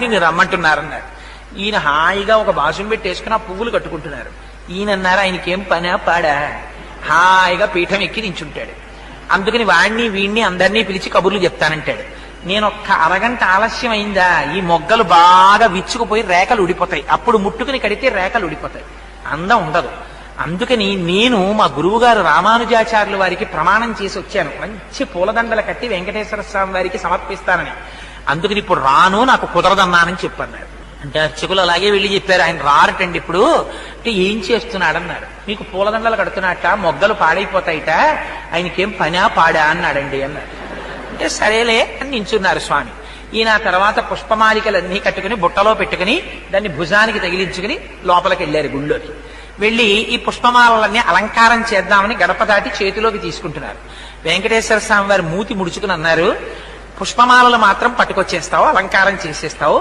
నిన్ను రమ్మంటున్నారన్నారు. ఈయన హాయిగా ఒక బాసుం పెట్టేసుకుని ఆ పువ్వులు కట్టుకుంటున్నారు. ఈయనన్నారు ఆయనకేం పనా పాడా, హాయిగా పీఠం ఎక్కి నించుంటాడు. అందుకని వాణ్ణి వీణ్ణి అందరినీ పిలిచి కబుర్లు చెప్తానంటాడు. నేను ఒక్క అరగంట ఆలస్యం అయిందా ఈ మొగ్గలు బాగా విచ్చుకుపోయి రేఖలు ఉడిపోతాయి. అప్పుడు ముట్టుకుని కడితే రేఖలు ఉడిపోతాయి, అందం ఉండదు. అందుకని నేను మా గురువు గారు రామానుజాచార్యుల వారికి ప్రమాణం చేసి వచ్చాను, మంచి పూలదండలు కట్టి వెంకటేశ్వర స్వామి వారికి సమర్పిస్తానని. అందుకని ఇప్పుడు రాను, నాకు కుదరదన్నానని చెప్పన్నారు. అంటే అర్చకులు అలాగే వెళ్ళి చెప్పారు, ఆయన రారటండి ఇప్పుడు. అంటే ఏం చేస్తున్నాడన్నారు. మీకు పూలదండలు కడుతున్నట్ట, మొగ్గలు పాడైపోతాయిట, ఆయనకేం పనా పాడా అన్నాడండి అన్నారు. అంటే సరేలే అని నించున్నారు స్వామి. ఈయన తర్వాత పుష్పమాలికలన్నీ కట్టుకుని బుట్టలో పెట్టుకుని దాన్ని భుజానికి తగిలించుకుని లోపలికి వెళ్ళారు గుళ్ళోకి. వెళ్ళి ఈ పుష్పమాలలన్నీ అలంకారం చేద్దామని గడప దాటి చేతిలోకి తీసుకుంటున్నారు. వెంకటేశ్వర స్వామి వారి మూతి ముడుచుకుని అన్నారు, పుష్పమాలలు మాత్రం పట్టుకొచ్చేస్తావు, అలంకారం చేసేస్తావు,